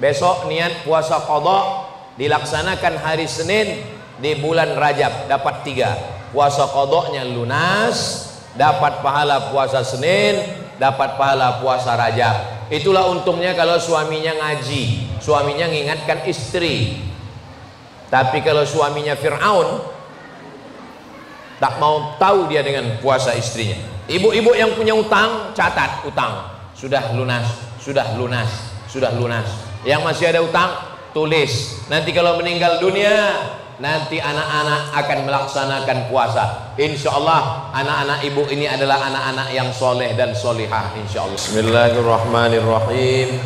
Besok niat puasa qadha dilaksanakan hari Senin di bulan Rajab, dapat 3. Puasa qadhanya lunas, dapat pahala puasa Senin, dapat pahala puasa Rajab. Itulah untungnya kalau suaminya ngaji, suaminya mengingatkan istri. Tapi kalau suaminya Fir'aun, tak mau tahu dia dengan puasa istrinya. Ibu-ibu yang punya utang, catat utang. Sudah lunas, sudah lunas, sudah lunas. Yang masih ada utang, tulis. Nanti kalau meninggal dunia, nanti anak-anak akan melaksanakan puasa. Insya Allah anak-anak ibu ini adalah anak-anak yang soleh dan solihah, insya Allah. Bismillahirrahmanirrahim.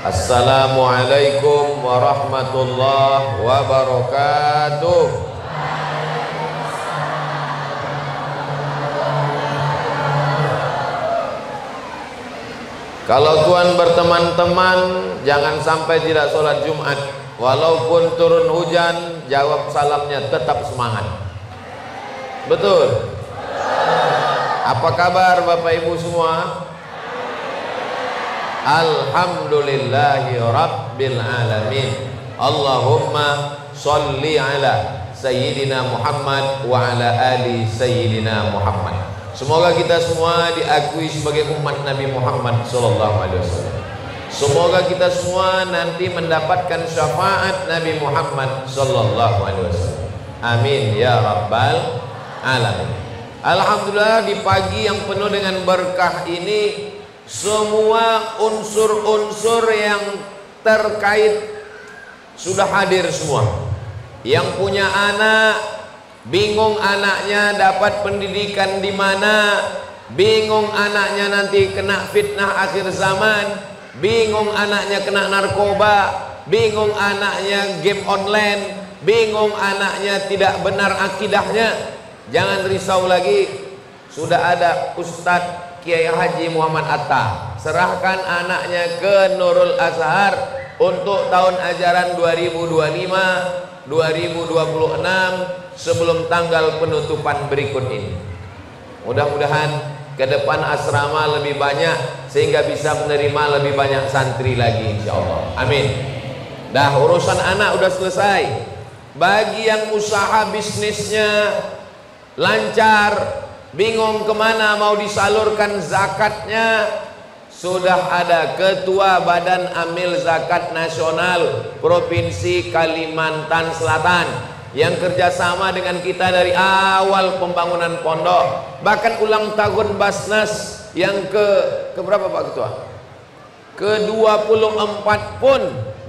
Assalamualaikum warahmatullahi wabarakatuh. Kalau tuan berteman-teman, jangan sampai tidak sholat Jumat. Walaupun turun hujan, jawab salamnya, tetap semangat. Betul? Apa kabar Bapak Ibu semua? Alhamdulillahi Rabbil Alamin. Allahumma sholli ala Sayyidina Muhammad wa ala ali Sayyidina Muhammad. Semoga kita semua diakui sebagai umat Nabi Muhammad SAW. Semoga kita semua nanti mendapatkan syafaat Nabi Muhammad SAW. Amin ya Rabbal Alamin. Alhamdulillah, di pagi yang penuh dengan berkah ini, semua unsur-unsur yang terkait sudah hadir semua. Yang punya anak, bingung anaknya dapat pendidikan di mana, bingung anaknya nanti kena fitnah akhir zaman, bingung anaknya kena narkoba, bingung anaknya game online, bingung anaknya tidak benar akidahnya. Jangan risau lagi, sudah ada Ustadz Kiai Haji Muhammad Atta. Serahkan anaknya ke Nurul Azhar untuk tahun ajaran 2025-2026 sebelum tanggal penutupan berikut ini. Mudah-mudahan ke depan asrama lebih banyak sehingga bisa menerima lebih banyak santri lagi, insya Allah. Amin. Dah, urusan anak udah selesai. Bagi yang usaha bisnisnya lancar, bingung kemana mau disalurkan zakatnya, sudah ada Ketua Badan Amil Zakat Nasional Provinsi Kalimantan Selatan yang kerjasama dengan kita dari awal pembangunan pondok, bahkan ulang tahun Basnas yang ke berapa Pak Ketua? Ke-24 pun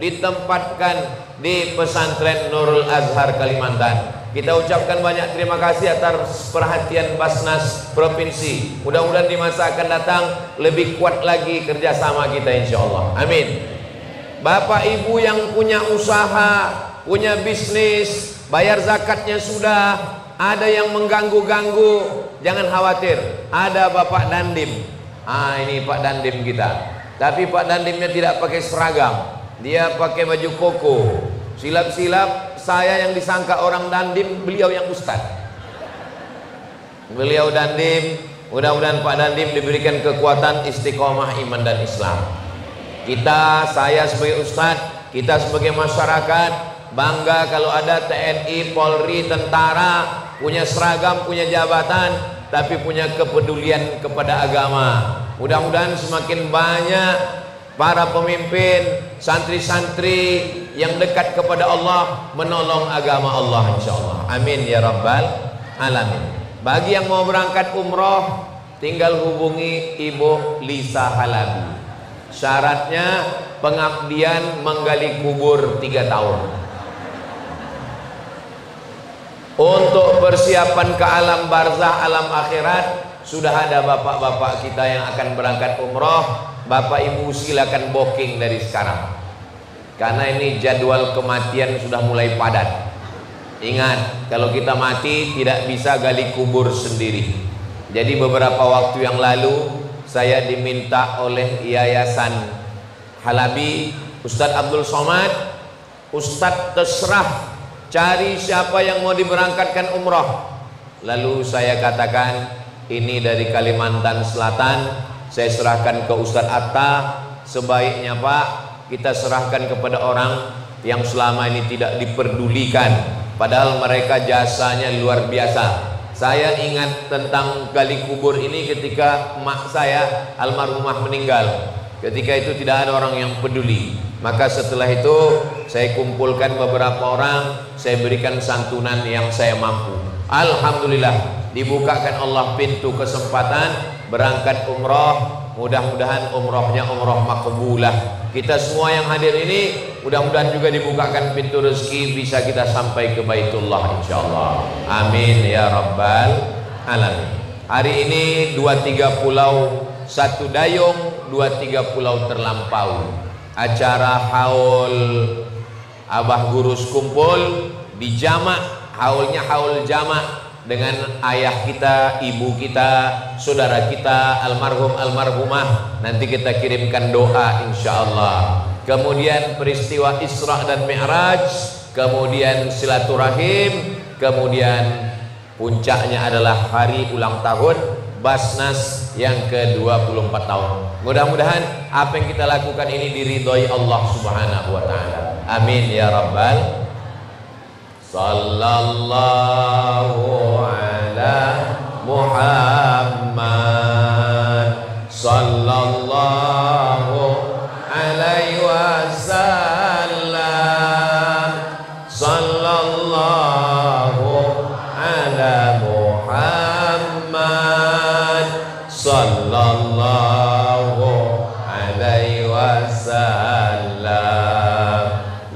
ditempatkan di pesantren Nurul Azhar Kalimantan. Kita ucapkan banyak terima kasih atas perhatian Basnas Provinsi. Mudah-mudahan di masa akan datang lebih kuat lagi kerjasama kita, insya Allah. Amin. Bapak Ibu yang punya usaha, punya bisnis, bayar zakatnya sudah, ada yang mengganggu-ganggu, jangan khawatir, ada Bapak Dandim. Ini Pak Dandim kita. Tapi Pak Dandimnya tidak pakai seragam, dia pakai baju koko. Silap-silap saya yang disangka orang Dandim, beliau yang ustad. Beliau Dandim, mudah-mudahan Pak Dandim diberikan kekuatan istiqomah iman dan Islam. Kita, saya sebagai ustad, kita sebagai masyarakat bangga kalau ada TNI, Polri, tentara, punya seragam, punya jabatan, tapi punya kepedulian kepada agama. Mudah-mudahan semakin banyak para pemimpin, santri-santri yang dekat kepada Allah menolong agama Allah, insya Allah. Amin ya Rabbal Alamin. Bagi yang mau berangkat umroh, tinggal hubungi Ibu Lisa Halabi. Syaratnya pengabdian menggali kubur 3 tahun. Untuk persiapan ke alam barzah, alam akhirat, sudah ada bapak-bapak kita yang akan berangkat umroh. Bapak Ibu silakan booking dari sekarang, karena ini jadwal kematian sudah mulai padat. Ingat, kalau kita mati tidak bisa gali kubur sendiri. Jadi beberapa waktu yang lalu saya diminta oleh Yayasan Halabi, Ustadz Abdul Somad, Ustadz terserah cari siapa yang mau diberangkatkan umroh. Lalu saya katakan, ini dari Kalimantan Selatan, saya serahkan ke Ustadz Atta. Sebaiknya Pak, kita serahkan kepada orang yang selama ini tidak diperdulikan, padahal mereka jasanya luar biasa. Saya ingat tentang gali kubur ini ketika emak saya almarhumah meninggal. Ketika itu tidak ada orang yang peduli. Maka setelah itu saya kumpulkan beberapa orang, saya berikan santunan yang saya mampu. Alhamdulillah, dibukakan Allah pintu kesempatan berangkat umroh. Mudah-mudahan umrohnya umroh makbulah. Kita semua yang hadir ini mudah-mudahan juga dibukakan pintu rezeki, bisa kita sampai ke Baitullah insyaallah. Amin ya rabbal alamin. Hari ini 23 pulau, 1 dayung, 23 pulau terlampau. Acara haul Abah Gurus kumpul di jamak, haulnya haul jamak dengan ayah kita, ibu kita, saudara kita, almarhum almarhumah. Nanti kita kirimkan doa insyaallah. Kemudian peristiwa Isra dan Mi'raj, kemudian silaturahim, kemudian puncaknya adalah hari ulang tahun Basnas yang ke-24 tahun. Mudah-mudahan apa yang kita lakukan ini diridhoi Allah Subhanahu wa taala. Amin ya rabbal. Sallallahu ala Muhammad sallallahu alaihi wasallam. Sallallahu ala Muhammad sallallahu alaihi wasallam.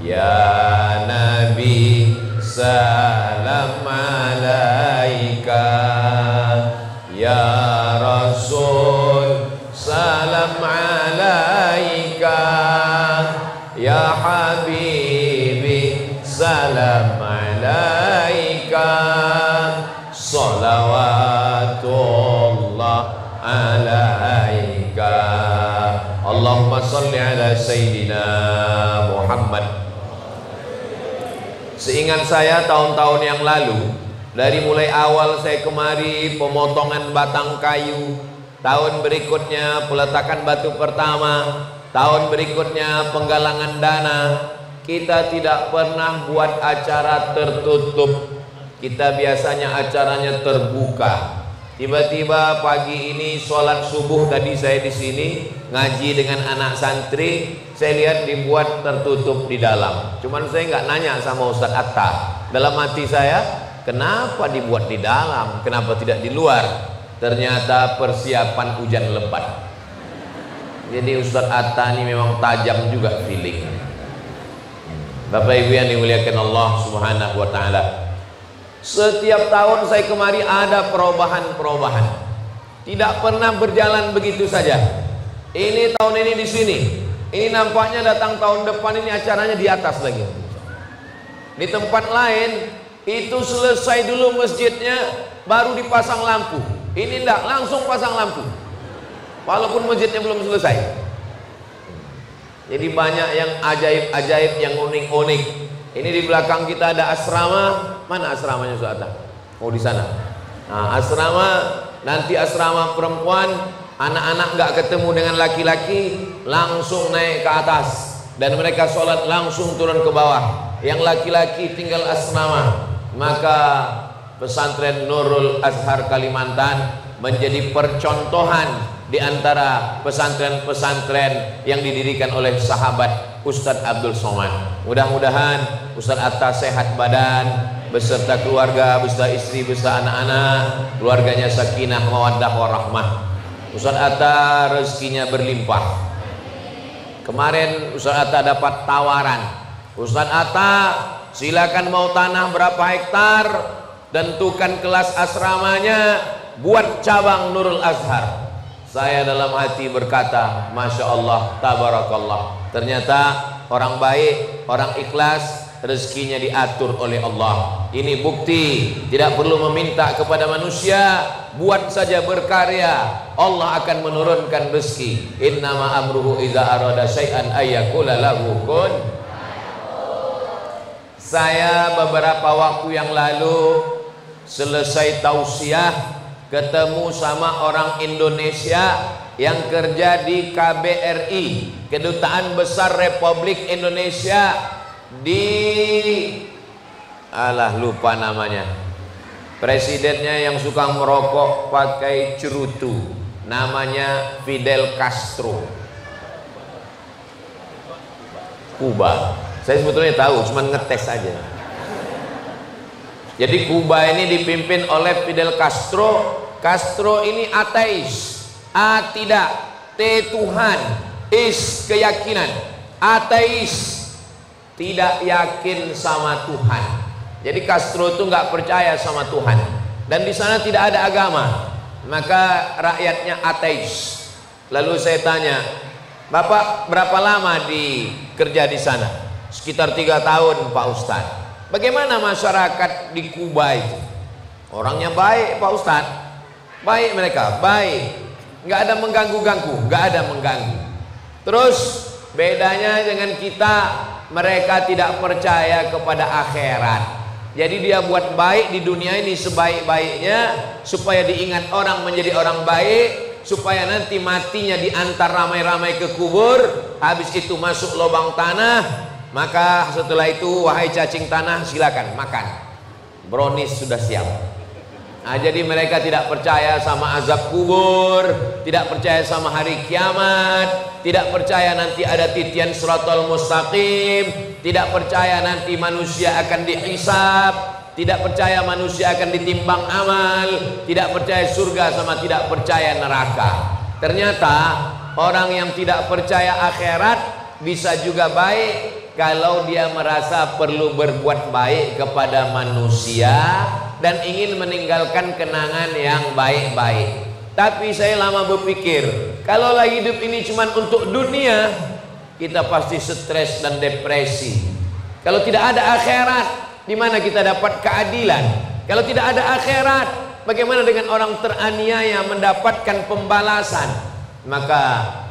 Ya Nabi salam alaika, ya Rasul salam alaika, ya Habibi salam alaika, salawatullah alaika. Allahumma salli ala Sayyidina Muhammad. Seingat saya tahun-tahun yang lalu, dari mulai awal saya kemari pemotongan batang kayu, tahun berikutnya peletakan batu pertama, tahun berikutnya penggalangan dana, kita tidak pernah buat acara tertutup. Kita biasanya acaranya terbuka. Tiba-tiba pagi ini sholat subuh tadi saya di sini ngaji dengan anak santri, saya lihat dibuat tertutup di dalam. Cuman saya nggak nanya sama Ustadz Atta. Dalam hati saya, kenapa dibuat di dalam? Kenapa tidak di luar? Ternyata persiapan hujan lebat. Jadi Ustadz Atta ini memang tajam juga feeling. Bapak Ibu yang dimuliakan Allah Subhanahu wa taala. Setiap tahun saya kemari ada perubahan-perubahan. Tidak pernah berjalan begitu saja. Ini tahun ini di sini. Ini nampaknya datang tahun depan ini acaranya di atas lagi. Di tempat lain itu selesai dulu masjidnya baru dipasang lampu. Ini enggak, langsung pasang lampu. Walaupun masjidnya belum selesai. Jadi banyak yang ajaib-ajaib, yang unik-unik. Ini di belakang kita ada asrama. Mana asramanya Ustaz? Oh di sana. Nah, asrama, nanti asrama perempuan, anak-anak nggak ketemu dengan laki-laki, langsung naik ke atas dan mereka sholat langsung turun ke bawah. Yang laki-laki tinggal asrama. Maka pesantren Nurul Azhar Kalimantan menjadi percontohan di antara pesantren-pesantren yang didirikan oleh sahabat Ustadz Abdul Somad. Mudah-mudahan Ustadz Atta sehat badan beserta keluarga, beserta istri, beserta anak-anak, keluarganya sakinah, mawaddah, warahmah. Ustadz Atta rezekinya berlimpah. Kemarin Ustadz Atta dapat tawaran. Ustadz Atta silakan mau tanah berapa hektar, tentukan kelas asramanya, buat cabang Nurul Azhar. Saya dalam hati berkata, Masya Allah, tabarakallah. Ternyata orang baik, orang ikhlas, rezekinya diatur oleh Allah. Ini bukti, tidak perlu meminta kepada manusia, buat saja berkarya, Allah akan menurunkan rezeki. Innama amruhu idza arada syai'an ayyakula lahu kun. Saya beberapa waktu yang lalu selesai tausiah, ketemu sama orang Indonesia yang kerja di KBRI, Kedutaan Besar Republik Indonesia di lupa namanya. Presidennya yang suka merokok pakai cerutu, namanya Fidel Castro. Kuba. Saya sebetulnya tahu, cuman ngetes aja. Jadi Kuba ini dipimpin oleh Fidel Castro. Castro ini ateis. A tidak, T Tuhan, is keyakinan. Ateis, tidak yakin sama Tuhan. Jadi Castro itu nggak percaya sama Tuhan, dan di sana tidak ada agama, maka rakyatnya ateis. Lalu saya tanya, Bapak berapa lama kerja di sana? Sekitar 3 tahun Pak Ustadz. Bagaimana masyarakat di Kuba itu? Orangnya baik Pak Ustadz, baik mereka, baik, nggak ada mengganggu-ganggu, nggak ada mengganggu. Terus bedanya dengan kita, mereka tidak percaya kepada akhirat. Jadi dia buat baik di dunia ini sebaik-baiknya supaya diingat orang menjadi orang baik, supaya nanti matinya diantar ramai-ramai ke kubur, habis itu masuk lubang tanah, maka setelah itu wahai cacing tanah silakan makan, brownies sudah siap. Nah, jadi mereka tidak percaya sama azab kubur, tidak percaya sama hari kiamat, tidak percaya nanti ada titian siratal mustaqim, tidak percaya nanti manusia akan dihisab, tidak percaya manusia akan ditimbang amal, tidak percaya surga sama tidak percaya neraka. Ternyata orang yang tidak percaya akhirat bisa juga baik kalau dia merasa perlu berbuat baik kepada manusia dan ingin meninggalkan kenangan yang baik-baik. Tapi saya lama berpikir, kalau lagi hidup ini cuma untuk dunia, kita pasti stres dan depresi. Kalau tidak ada akhirat, di mana kita dapat keadilan? Kalau tidak ada akhirat, bagaimana dengan orang teraniaya mendapatkan pembalasan? Maka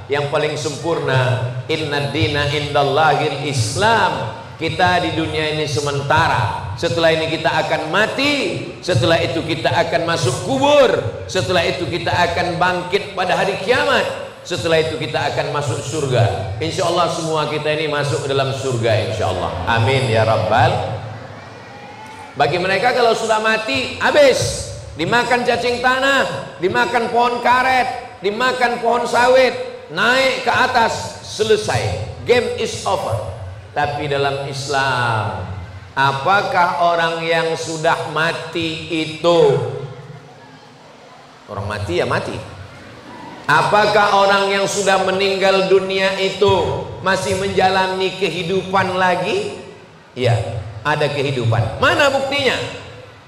yang paling sempurna, inna dina indallahil Islam. Kita di dunia ini sementara, setelah ini kita akan mati, setelah itu kita akan masuk kubur, setelah itu kita akan bangkit pada hari kiamat, setelah itu kita akan masuk surga. Insya Allah semua kita ini masuk dalam surga, insya Allah. Amin ya Rabbal. Bagi mereka kalau sudah mati, habis, dimakan cacing tanah, dimakan pohon karet, dimakan pohon sawit, naik ke atas, selesai, game is over. Tapi dalam Islam, apakah orang yang sudah mati itu, orang mati ya mati, apakah orang yang sudah meninggal dunia itu masih menjalani kehidupan lagi? Ya, ada kehidupan. Mana buktinya?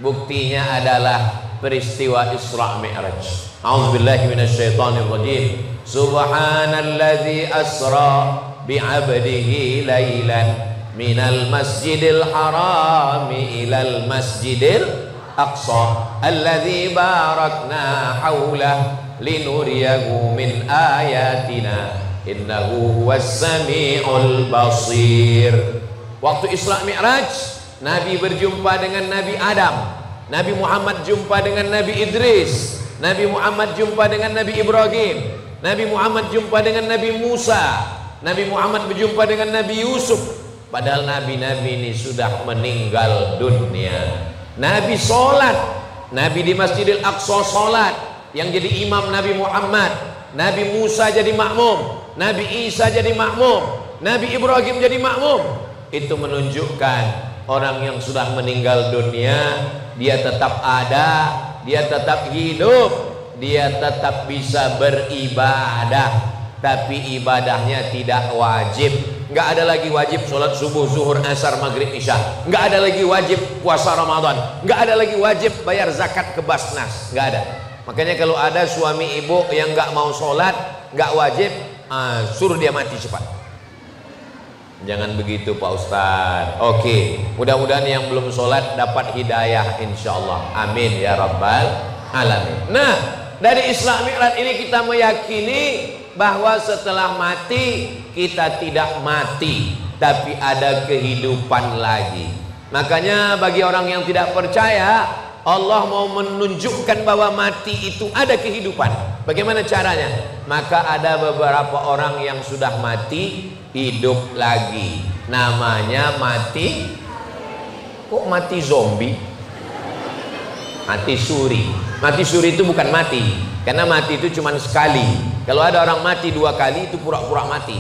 Buktinya adalah peristiwa Isra Mi'raj. A'udzubillahi minasyaitonirrajim. Subhanalladzi asra bi'abdihi laylan minal masjidil harami ilal masjidil aqsa alladzi barakna haulah linuriyahu min ayatina innahu huwas sami'ul basir. Waktu Isra Mi'raj, Nabi berjumpa dengan Nabi Adam, Nabi Muhammad jumpa dengan Nabi Idris, Nabi Muhammad jumpa dengan Nabi Ibrahim, Nabi Muhammad jumpa dengan Nabi Musa, Nabi Muhammad berjumpa dengan Nabi Yusuf. Padahal nabi-nabi ini sudah meninggal dunia. Nabi sholat, Nabi di Masjidil Aqsa sholat, yang jadi imam Nabi Muhammad. Nabi Musa jadi makmum, Nabi Isa jadi makmum, Nabi Ibrahim jadi makmum. Itu menunjukkan orang yang sudah meninggal dunia, dia tetap ada, dia tetap hidup, dia tetap bisa beribadah. Tapi ibadahnya tidak wajib. Nggak ada lagi wajib sholat subuh, zuhur, asar, maghrib, isya. Nggak ada lagi wajib puasa Ramadan. Nggak ada lagi wajib bayar zakat ke Basnas. Nggak ada. Makanya kalau ada suami ibu yang nggak mau sholat, nggak wajib, suruh dia mati cepat. Jangan begitu Pak Ustadz. Oke, mudah-mudahan yang belum sholat dapat hidayah insya Allah. Amin ya Rabbal Alamin. Nah, dari Isra Mi'raj ini kita meyakini bahwa setelah mati kita tidak mati, tapi ada kehidupan lagi. Makanya bagi orang yang tidak percaya, Allah mau menunjukkan bahwa mati itu ada kehidupan. Bagaimana caranya? Maka ada beberapa orang yang sudah mati hidup lagi. Namanya mati. Kok mati zombie? Mati suri. Mati suri itu bukan mati, karena mati itu cuma sekali. Kalau ada orang mati 2 kali itu pura-pura mati.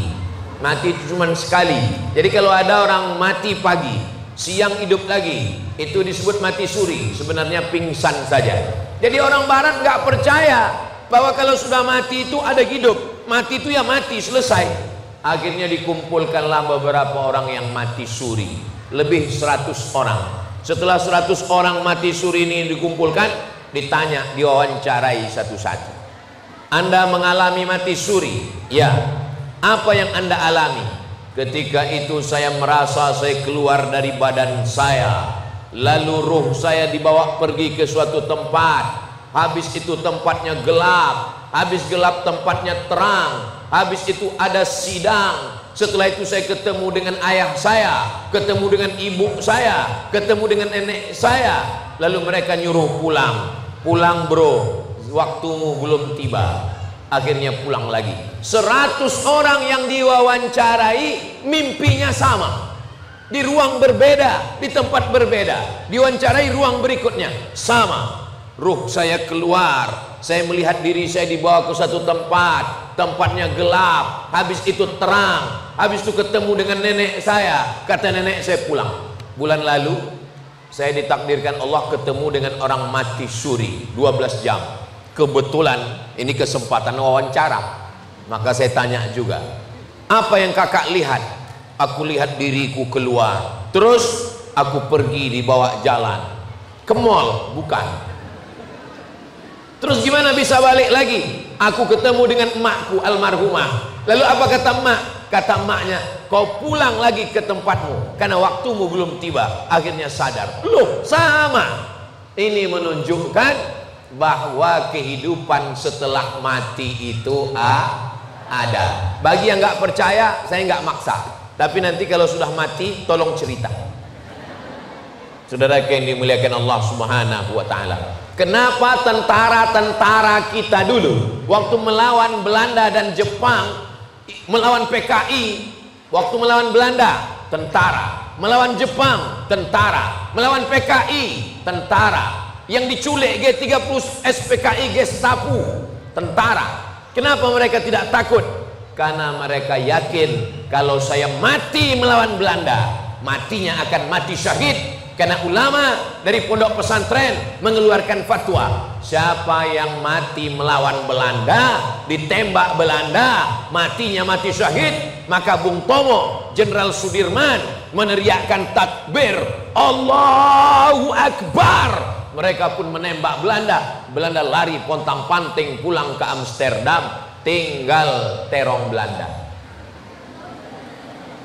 Mati itu cuma sekali. Jadi kalau ada orang mati pagi, siang hidup lagi, itu disebut mati suri. Sebenarnya pingsan saja. Jadi orang barat nggak percaya bahwa kalau sudah mati itu ada hidup. Mati itu ya mati, selesai. Akhirnya dikumpulkanlah beberapa orang yang mati suri, lebih 100 orang. Setelah 100 orang mati suri ini dikumpulkan, ditanya, diwawancarai satu-satu. Anda mengalami mati suri? Ya. Apa yang Anda alami? Ketika itu saya merasa saya keluar dari badan saya, lalu ruh saya dibawa pergi ke suatu tempat. Habis itu tempatnya gelap, habis gelap tempatnya terang, habis itu ada sidang. Setelah itu saya ketemu dengan ayah saya, ketemu dengan ibu saya, ketemu dengan nenek saya. Lalu mereka nyuruh pulang. Pulang bro, waktumu belum tiba. Akhirnya pulang lagi. 100 orang yang diwawancarai mimpinya sama, di ruang berbeda, di tempat berbeda. Diwawancarai ruang berikutnya sama. Ruh saya keluar, saya melihat diri saya dibawa ke satu tempat, tempatnya gelap, habis itu terang, habis itu ketemu dengan nenek saya. Kata nenek saya pulang. Bulan lalu saya ditakdirkan Allah ketemu dengan orang mati suri 12 jam. Kebetulan ini kesempatan wawancara. Maka saya tanya juga, apa yang kakak lihat? Aku lihat diriku keluar, terus aku pergi dibawa jalan ke mall. Bukan. Terus gimana bisa balik lagi? Aku ketemu dengan emakku almarhumah. Lalu apa kata emak? Kata emaknya, kau pulang lagi ke tempatmu karena waktumu belum tiba. Akhirnya sadar. Loh, sama. Ini menunjukkan bahwa kehidupan setelah mati itu ada. Bagi yang nggak percaya, saya nggak maksa. Tapi nanti kalau sudah mati, tolong cerita. Saudara yang dimuliakan Allah Subhanahu wa Ta'ala, kenapa tentara-tentara kita dulu waktu melawan Belanda dan Jepang, melawan PKI, waktu melawan Belanda tentara, melawan Jepang tentara, melawan PKI tentara, yang diculik G30 SPKI Gestapo tentara. Kenapa mereka tidak takut? Karena mereka yakin kalau saya mati melawan Belanda, matinya akan mati syahid. Karena ulama dari pondok pesantren mengeluarkan fatwa, siapa yang mati melawan Belanda, ditembak Belanda, matinya mati syahid. Maka Bung Tomo, Jenderal Sudirman meneriakkan takbir, Allahu Akbar. Mereka pun menembak Belanda. Belanda lari pontang-panting pulang ke Amsterdam, tinggal terong Belanda.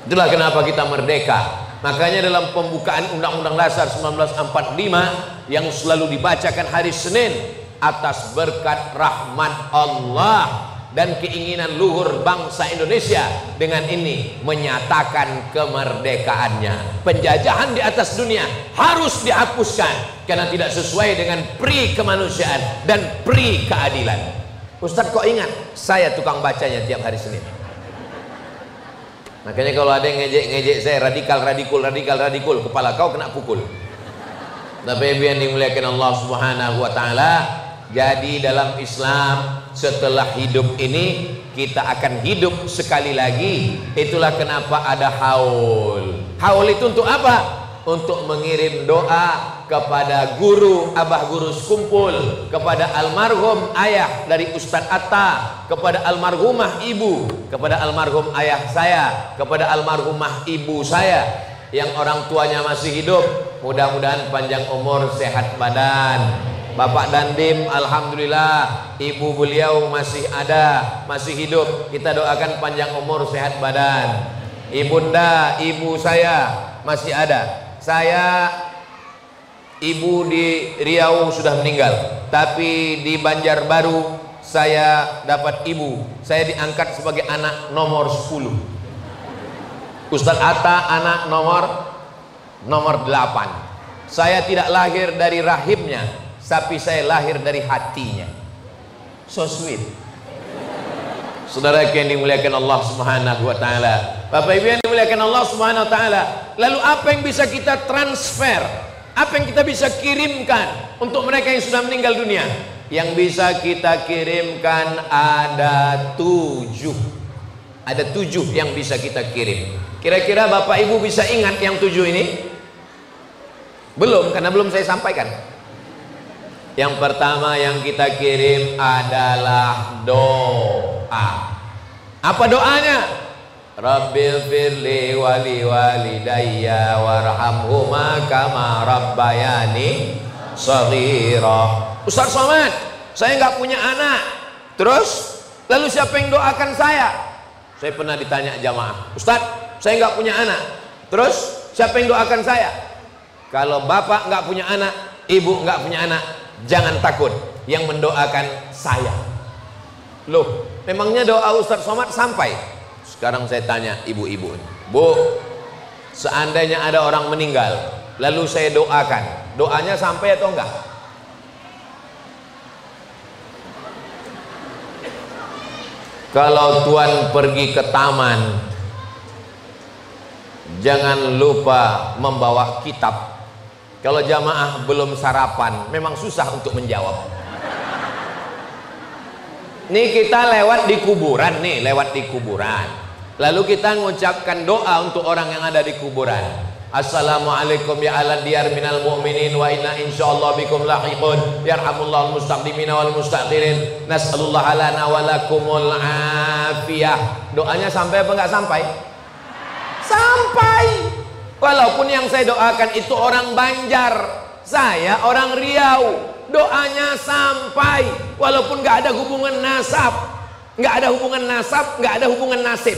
Itulah kenapa kita merdeka. Makanya dalam pembukaan Undang-Undang Dasar 1945 yang selalu dibacakan hari Senin, atas berkat rahmat Allah dan keinginan luhur bangsa Indonesia, dengan ini menyatakan kemerdekaannya. Penjajahan di atas dunia harus dihapuskan karena tidak sesuai dengan pri kemanusiaan dan pri keadilan. Ustadz kok ingat? Saya tukang bacanya tiap hari Senin. Makanya kalau ada yang ngejek saya radikal, kepala kau kena pukul. Tapi yang dimuliakan Allah Subhanahu wa Ta'ala, jadi dalam Islam setelah hidup ini kita akan hidup sekali lagi. Itulah kenapa ada haul. Haul itu untuk apa? Untuk mengirim doa kepada guru, abah guru sekumpul, kepada almarhum ayah dari Ustadz Atta, kepada almarhumah ibu, kepada almarhum ayah saya, kepada almarhumah ibu saya yang orang tuanya masih hidup. Mudah-mudahan panjang umur, sehat badan. Bapak Dandim, alhamdulillah ibu beliau masih ada, masih hidup. Kita doakan panjang umur, sehat badan. Ibunda, ibu saya masih ada. Saya, ibu di Riau sudah meninggal, tapi di Banjarbaru saya dapat ibu. Saya diangkat sebagai anak nomor 10. Ustadz Atta anak nomor 8. Saya tidak lahir dari rahimnya, tapi saya lahir dari hatinya. So sweet. Saudara yang dimuliakan Allah Subhanahu wa taala, Bapak Ibu yang dimuliakan Allah Subhanahu wa taala, lalu apa yang bisa kita transfer? Apa yang kita bisa kirimkan untuk mereka yang sudah meninggal dunia? Yang bisa kita kirimkan ada 7. Ada 7 yang bisa kita kirim. Kira-kira Bapak Ibu bisa ingat yang 7 ini? Belum, karena belum saya sampaikan. Yang pertama yang kita kirim adalah doa. Apa doanya? Rabbil firli wali walidayya warhamhuma kama rabbayani shaghira. Ustaz Somad, saya nggak punya anak. Terus, lalu siapa yang doakan saya? Saya pernah ditanya jamaah, Ustaz, saya nggak punya anak. Terus, siapa yang doakan saya? Kalau bapak nggak punya anak, ibu nggak punya anak, jangan takut, yang mendoakan saya. Loh, memangnya doa Ustaz Somad sampai? Sekarang saya tanya ibu-ibu, Bu, seandainya ada orang meninggal, lalu saya doakan, doanya sampai atau enggak? Kalau tuan pergi ke taman, jangan lupa membawa kitab. Kalau jamaah belum sarapan, memang susah untuk menjawab. Nih kita lewat di kuburan nih, lewat di kuburan. Lalu kita mengucapkan doa untuk orang yang ada di kuburan. Assalamualaikum ya ala diyar minal mu'minin wa inna insyaallah bikum lahiqun yarhamullahu mustaqdimina wal mustaqdirin nas'alullaha lana wa lakumul afiyah. Doanya sampai apa enggak sampai? Sampai. Walaupun yang saya doakan itu orang Banjar, saya orang Riau, doanya sampai. Walaupun enggak ada hubungan nasab, enggak ada hubungan nasab, enggak ada hubungan nasib.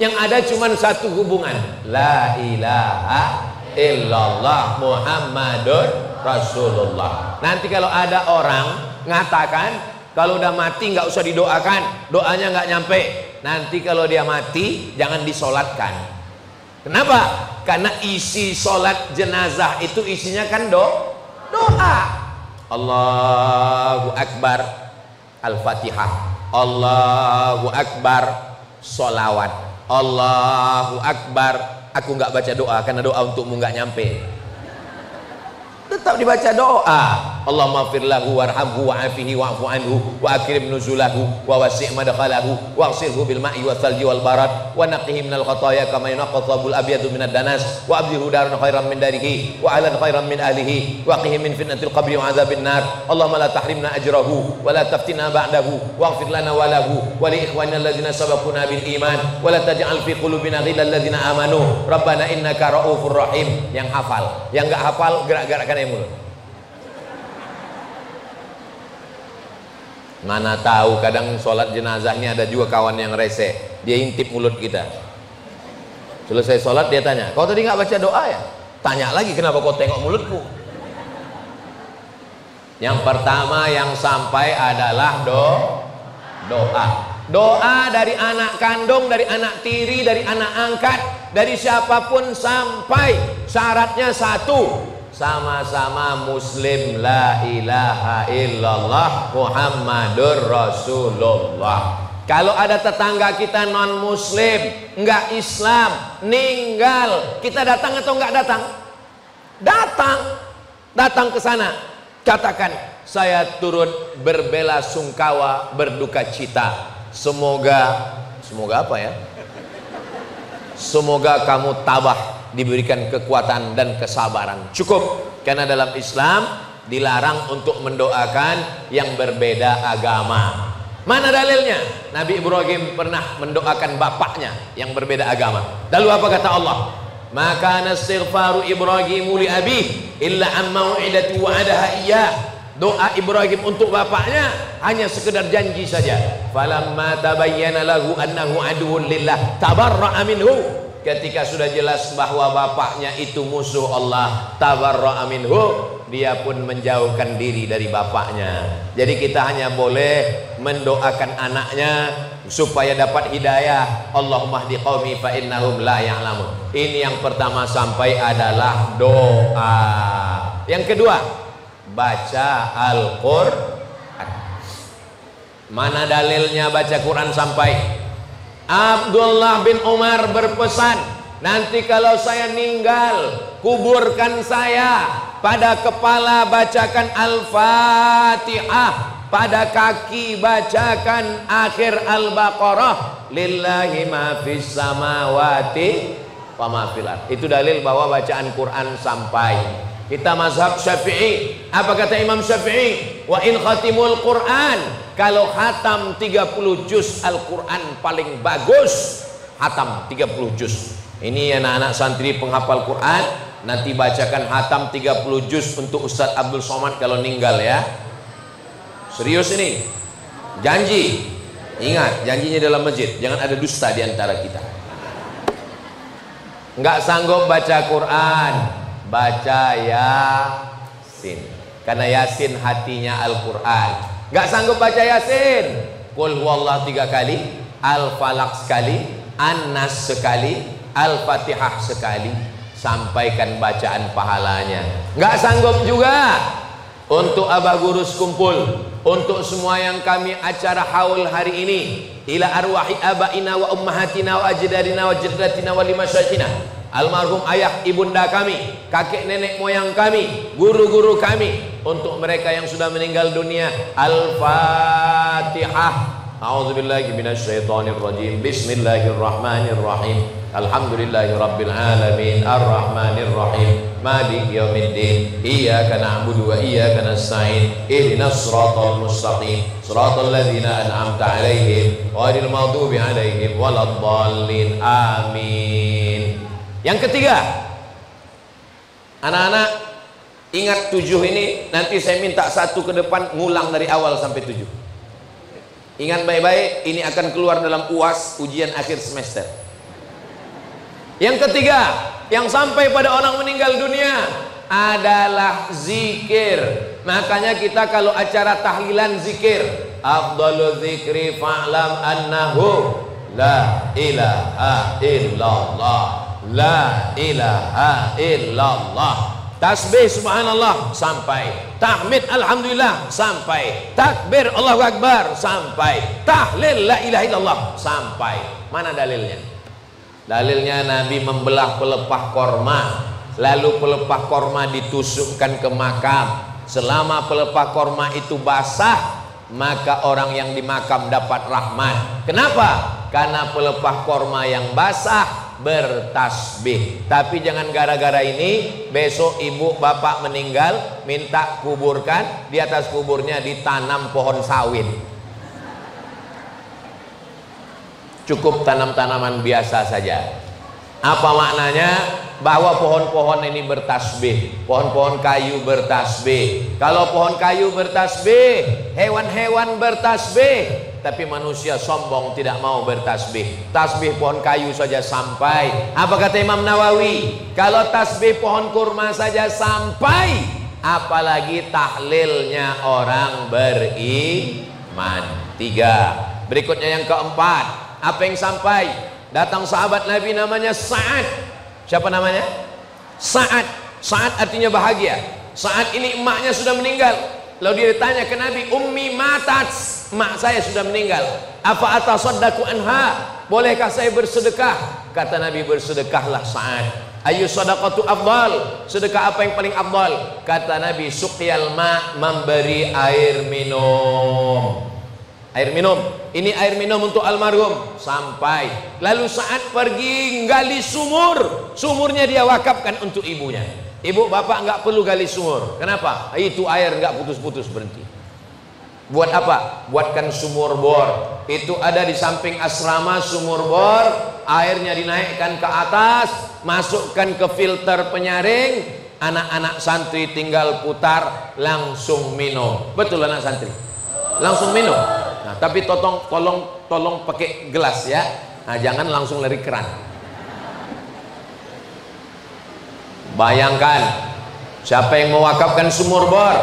Yang ada cuma satu hubungan, la ilaha illallah Muhammadur Rasulullah. Nanti kalau ada orang ngatakan kalau udah mati nggak usah didoakan, doanya nggak nyampe. Nanti kalau dia mati jangan disolatkan. Kenapa? Karena isi solat jenazah itu isinya kan doa. Allahu Akbar, Al-Fatihah. Allahu Akbar, solawat. Allahu Akbar, aku nggak baca doa karena doa untukmu nggak nyampe. Tetap dibaca doa. Allahumma fir lahu warhamhu wa'afihi wa'fu anhu wa akrim nuzulahu wa wasi' madkhalahu waghsilhu bil ma'i wa thalji wal barad wa naqqihi minal khataaya kama yunqqa thawbul abyadu minad danas wa abdilhu daran khairan min darihi wa ahlan khairan min ahlihi wa qihi min fitnatil qabri wa azabin nar. Allahumma la tahrimna ajrahu wa la taftina ba'dahu waghfir lana wa lahu wa li ikhwanina alladhina sabaquna bil iman wa la taj'al fi qulubina ghillal ladzina amanu rabbana innaka ra'ufur rahim. Yang hafal, yang enggak hafal gerak-gerakkan mulut. Mana tahu kadang sholat jenazahnya ada juga kawan yang rese, dia intip mulut kita. Selesai sholat dia tanya, kau tadi nggak baca doa ya? Tanya lagi, kenapa kau tengok mulutku? Yang pertama yang sampai adalah doa. Doa dari anak kandung, dari anak tiri, dari anak angkat, dari siapapun sampai. Syaratnya satu, sama-sama muslim, la ilaha illallah Muhammadur Rasulullah. Kalau ada tetangga kita non muslim, enggak Islam, meninggal, kita datang atau enggak datang? Datang ke sana, katakan saya turut berbela sungkawa, berduka cita. Semoga apa ya? Semoga kamu tabah, diberikan kekuatan dan kesabaran. Cukup, karena dalam Islam dilarang untuk mendoakan yang berbeda agama. Mana dalilnya? Nabi Ibrahim pernah mendoakan bapaknya yang berbeda agama. Lalu apa kata Allah? Maka nastighfaru Ibrahimu li abih illa an mau'idati wa'adaha iyyah. Doa Ibrahim untuk bapaknya hanya sekedar janji saja. Falamma tabayyana lahu annahu aduwwun lillah tabarra'a minhu. Ketika sudah jelas bahwa bapaknya itu musuh Allah, tabarra'a minhu, dia pun menjauhkan diri dari bapaknya. Jadi kita hanya boleh mendoakan anaknya supaya dapat hidayah. Allahumma hdi qaumi fa innahum la ya'lamun. Ini yang pertama sampai adalah doa. Yang kedua, baca Al-Qur'an. Mana dalilnya baca Quran sampai? Abdullah bin Umar berpesan, nanti kalau saya meninggal, kuburkan saya, pada kepala bacakan Al-Fatihah, pada kaki bacakan akhir Al-Baqarah, lillahi ma fis samawati wa ma fil ardh. Itu dalil bahwa bacaan Quran sampai. Kita mazhab Syafi'i. Apa kata Imam Syafi'i? Wa in khatimul Quran, kalau khatam 30 juz Al-Quran paling bagus, khatam 30 juz. Ini anak-anak santri penghafal Quran, nanti bacakan khatam 30 juz untuk Ustadz Abdul Somad kalau meninggal ya. Serius ini, janji. Ingat, janjinya dalam masjid, jangan ada dusta di antara kita. Nggak sanggup baca Quran, baca Yasin, karena Yasin hatinya Al-Quran. Nggak sanggup baca Yasin, Qul huwallah 3 kali, Al-Falaq sekali, An-Nas sekali, Al-Fatihah sekali, sampaikan bacaan pahalanya. Nggak sanggup juga, untuk Abah Gurus kumpul, untuk semua yang kami acara haul hari ini, ila arwahi abaina wa ummahatina wa ajdadina wa jaddatina wa limasyaikina, almarhum ayah ibunda kami, kakek nenek moyang kami, guru-guru kami, untuk mereka yang sudah meninggal dunia. Al-Fatihah. A'udzubillahi minasyaitonirrajim. Bismillahirrahmanirrahim. Alhamdulillahirabbil alamin, arrahmanirrahim, maliki yaumiddin, iyyaka na'budu wa iyyaka nasta'in, ihdinas siratal mustaqim, siratal ladzina an'amta 'alaihim ghairil maghdubi 'alaihim waladdallin. Amin. Yang ketiga, anak-anak ingat 7 ini, nanti saya minta 1 ke depan ngulang dari awal sampai 7. Ingat baik-baik, ini akan keluar dalam UAS, ujian akhir semester. Yang ketiga, yang sampai pada orang meninggal dunia adalah zikir. Makanya kita kalau acara tahlilan zikir, afdalu zikri fa'lam annahu la ilaha illallah, la ilaha illallah. Tasbih subhanallah sampai, tahmid alhamdulillah sampai, takbir Allahu akbar sampai, tahlil la ilaha illallah sampai. Mana dalilnya? Dalilnya Nabi membelah pelepah korma, lalu pelepah korma ditusukkan ke makam. Selama pelepah korma itu basah, maka orang yang di makam dapat rahmat. Kenapa? Karena pelepah korma yang basah bertasbih. Tapi jangan gara-gara ini besok ibu bapak meninggal minta kuburkan, di atas kuburnya ditanam pohon sawit. Cukup tanam tanaman biasa saja. Apa maknanya? Bahwa pohon-pohon ini bertasbih, pohon-pohon kayu bertasbih. Kalau pohon kayu bertasbih, hewan-hewan bertasbih, tapi manusia sombong tidak mau bertasbih. Tasbih pohon kayu saja sampai. Apa kata Imam Nawawi? Kalau tasbih pohon kurma saja sampai, apalagi tahlilnya orang beriman. 3. Berikutnya yang keempat, apa yang sampai? Datang sahabat Nabi namanya Sa'ad. Siapa namanya? Sa'ad. Sa'ad artinya bahagia. Sa'ad ini emaknya sudah meninggal. Lalu dia ditanya ke Nabi, ummi matat, emak saya sudah meninggal, apa atasaddaqu anha, bolehkah saya bersedekah? Kata Nabi, bersedekahlah Sa'ad. Ayu sadaqatu afdal, sedekah apa yang paling afdal? Kata Nabi, suqyal ma, memberi air minum. Air minum, ini air minum untuk almarhum sampai. Lalu Sa'ad pergi gali sumur, sumurnya dia wakafkan untuk ibunya. Ibu bapak nggak perlu gali sumur. Kenapa? Itu air nggak putus-putus berhenti. Buat apa? Buatkan sumur bor. Itu ada di samping asrama sumur bor. Airnya dinaikkan ke atas, masukkan ke filter penyaring. Anak-anak santri tinggal putar, langsung minum. Betul anak santri? Langsung minum. Nah, tapi tolong pakai gelas ya. Nah, jangan langsung dari keran. Bayangkan Siapa yang mewakafkan sumur bor,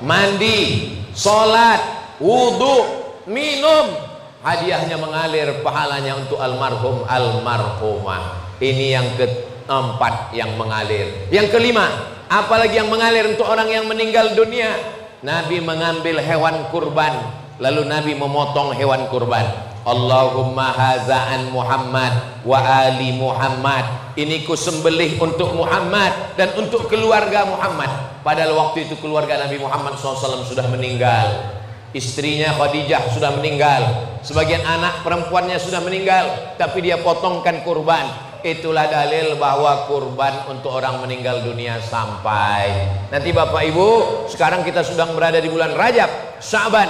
mandi, sholat, wudhu, minum, hadiahnya mengalir, pahalanya untuk almarhum almarhumah. Ini yang keempat yang mengalir. Yang kelima, apalagi yang mengalir untuk orang yang meninggal dunia? Nabi mengambil hewan kurban, lalu Nabi memotong hewan kurban. Allahumma haza'an Muhammad wa ali Muhammad, ini ku sembelih untuk Muhammad dan untuk keluarga Muhammad. Padahal waktu itu keluarga Nabi Muhammad SAW sudah meninggal. Istrinya Khadijah sudah meninggal, sebagian anak perempuannya sudah meninggal, tapi dia potongkan kurban. Itulah dalil bahwa kurban untuk orang meninggal dunia sampai. Nanti Bapak Ibu, sekarang kita sedang berada di bulan Rajab, Sya'ban,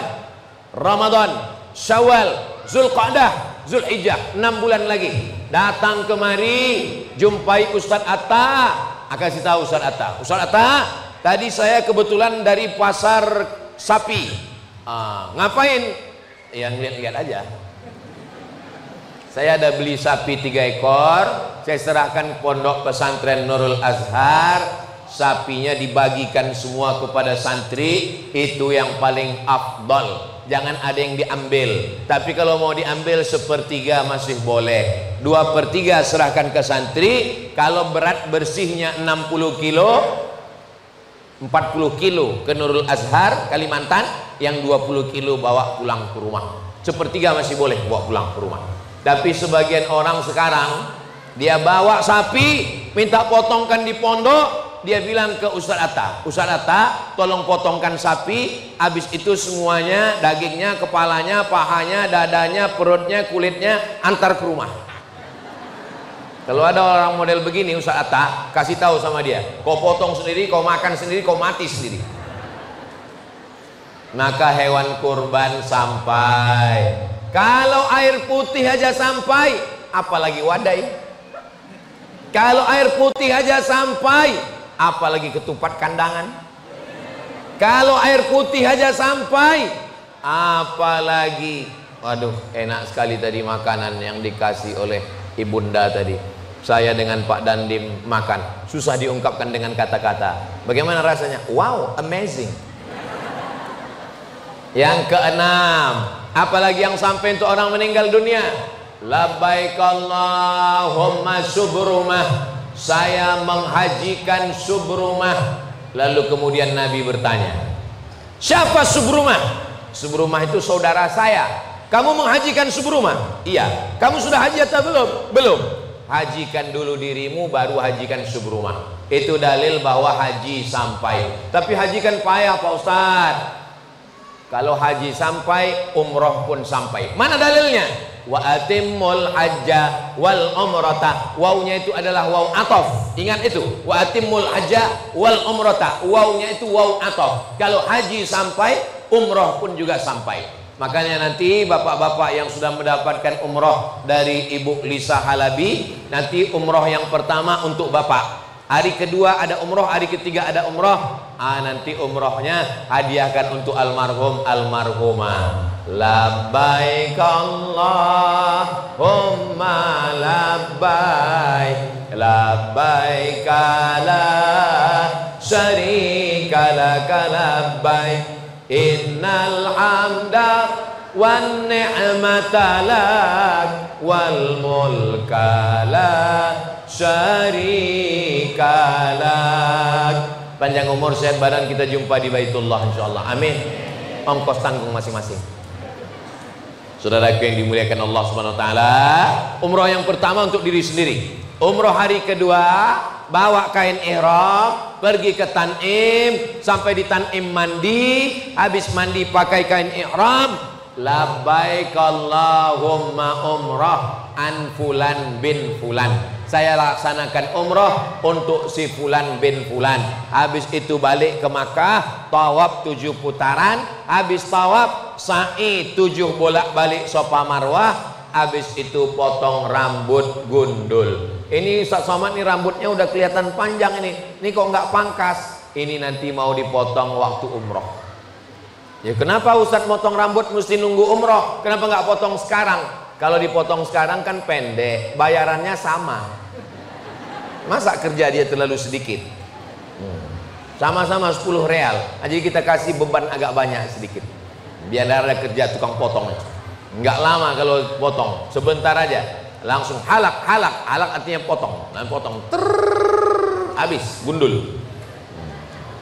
Ramadan, Syawal, Zulqa'dah, Zulhijjah, 6 bulan lagi. Datang kemari, jumpai Ustadz Atta. Kasih tahu Ustadz Atta, Ustadz Atta, tadi saya kebetulan dari pasar sapi. Ngapain? Yang lihat-lihat aja. Saya ada beli sapi 3 ekor, saya serahkan pondok pesantren Nurul Azhar. Sapinya dibagikan semua kepada santri, itu yang paling afdal. Jangan ada yang diambil, tapi kalau mau diambil 1/3 masih boleh. 2/3 serahkan ke santri. Kalau berat bersihnya 60 kilo, 40 kilo ke Nurul Azhar Kalimantan, yang 20 kilo bawa pulang ke rumah. 1/3 masih boleh bawa pulang ke rumah. Tapi sebagian orang sekarang, dia bawa sapi, minta potongkan di pondok. Dia bilang ke Ustadz Atta, Ustadz Atta, tolong potongkan sapi. Habis itu semuanya, dagingnya, kepalanya, pahanya, dadanya, perutnya, kulitnya, antar ke rumah. Kalau ada orang model begini, Ustadz Atta, kasih tahu sama dia, kau potong sendiri, kau makan sendiri, kau mati sendiri. Maka hewan kurban sampai. Kalau air putih aja sampai, apalagi wadai. Kalau air putih aja sampai, apalagi ketupat kandangan. Kalau air putih aja sampai, apalagi, waduh, enak sekali tadi makanan yang dikasih oleh ibunda tadi. Saya dengan Pak Dandim makan, susah diungkapkan dengan kata-kata. Bagaimana rasanya? Wow, amazing. Yang keenam, apalagi yang sampai untuk orang meninggal dunia? Labbaik Allahumma subrumah, saya menghajikan Subrumah. Lalu kemudian Nabi bertanya, siapa Subrumah? Subrumah itu saudara saya. Kamu menghajikan Subrumah? Iya. Kamu sudah haji atau belum? Belum. Hajikan dulu dirimu, baru hajikan Subrumah. Itu dalil bahwa haji sampai. Tapi hajikan payah Pak Ustadz. Kalau haji sampai, umroh pun sampai. Mana dalilnya? Wa atimmul hajja wal umrata. Wawnya itu adalah waw atof. Ingat itu. Wa atimmul hajja wal umrata. Wawnya itu waw atof. Kalau haji sampai, umroh pun juga sampai. Makanya nanti bapak-bapak yang sudah mendapatkan umroh dari Ibu Lisa Halabi, nanti umroh yang pertama untuk bapak. Hari kedua ada umroh, hari ketiga ada umroh. Nanti umrohnya hadiahkan untuk almarhum almarhumah. Labbaik Allahumma labbaik, labbaik la syarika laka labbaik, innal hamda wan ni'mata lak wal mulka la syarikalak. Panjang umur, sehat badan, kita jumpa di Baitullah insyaallah. Amin. Ongkos tanggung masing-masing. Saudaraku yang dimuliakan Allah Subhanahu wa taala, umroh yang pertama untuk diri sendiri. Umroh hari kedua, bawa kain ihram, pergi ke Tan'im, sampai di Tan'im mandi, habis mandi pakai kain ihram. Labbaik Allahumma umrah an fulan bin fulan. Saya laksanakan umroh untuk si fulan bin fulan. Habis itu balik ke Makkah, tawaf 7 putaran. Habis tawaf, sa'i 7 bolak-balik Safa Marwah. Habis itu potong rambut gundul. Ini Ustaz Somad nih rambutnya udah kelihatan panjang ini. Ini kok nggak pangkas? Ini nanti mau dipotong waktu umroh. Ya kenapa Ustaz potong rambut mesti nunggu umroh? Kenapa nggak potong sekarang? Kalau dipotong sekarang kan pendek, bayarannya sama. Masa kerja dia terlalu sedikit? sama-sama 10 real. Jadi kita kasih beban agak banyak sedikit, biar ada kerja tukang potong. Nggak lama kalau potong, sebentar aja langsung halak artinya potong, dan potong habis gundul.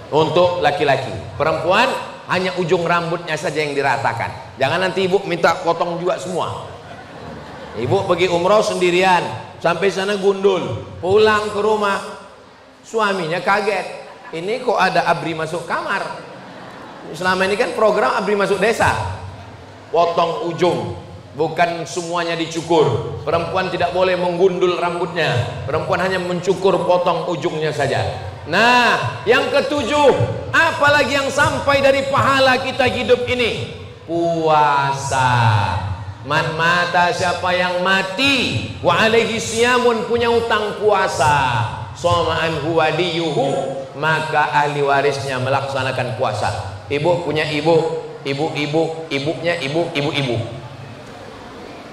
Untuk laki-laki, perempuan hanya ujung rambutnya saja yang diratakan. Jangan nanti ibu minta potong juga semua. Ibu pergi umroh sendirian, sampai sana gundul, pulang ke rumah suaminya kaget, ini kok ada ABRI masuk kamar. Selama ini kan program ABRI masuk desa, potong ujung, bukan semuanya dicukur. Perempuan tidak boleh menggundul rambutnya, perempuan hanya mencukur, potong ujungnya saja. Nah, yang ketujuh, apalagi yang sampai dari pahala kita hidup ini? Puasa. Man mata, siapa yang mati wa alaihi siyamun, punya utang puasa, soma'an huwadiyuhu, maka ahli warisnya melaksanakan puasa. Ibu punya ibunya ibu.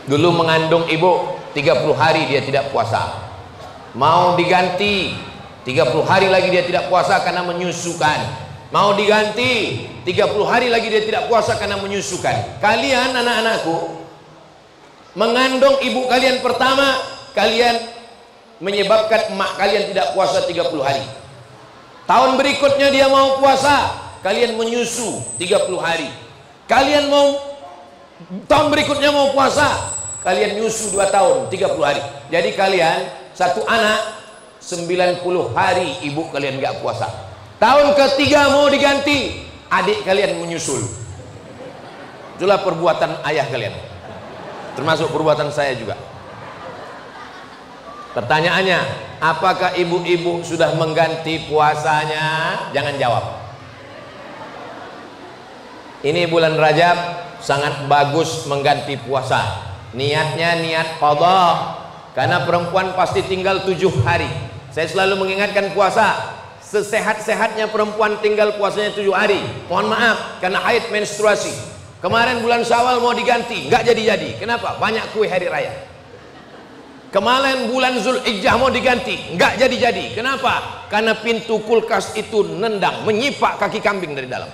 Dulu mengandung ibu 30 hari dia tidak puasa, mau diganti 30 hari lagi dia tidak puasa karena menyusukan, mau diganti 30 hari lagi dia tidak puasa karena menyusukan. Kalian anak-anakku mengandung ibu kalian pertama, kalian menyebabkan emak kalian tidak puasa 30 hari. Tahun berikutnya dia mau puasa, kalian menyusu 30 hari. Kalian mau tahun berikutnya mau puasa, kalian nyusu 2 tahun 30 hari. Jadi kalian satu anak 90 hari ibu kalian gak puasa. Tahun ketiga mau diganti, adik kalian menyusul. Itulah perbuatan ayah kalian, termasuk perbuatan saya juga. Pertanyaannya, apakah ibu-ibu sudah mengganti puasanya? Jangan jawab. Ini bulan Rajab sangat bagus mengganti puasa. Niatnya niat qadha, karena perempuan pasti tinggal 7 hari. Saya selalu mengingatkan puasa, sesehat-sehatnya perempuan tinggal puasanya 7 hari. Mohon maaf, karena haid menstruasi. Kemarin bulan Syawal mau diganti, nggak jadi-jadi. Kenapa? Banyak kue hari raya. Kemarin bulan Zulhijjah mau diganti, nggak jadi-jadi. Kenapa? Karena pintu kulkas itu nendang, menyipak kaki kambing dari dalam.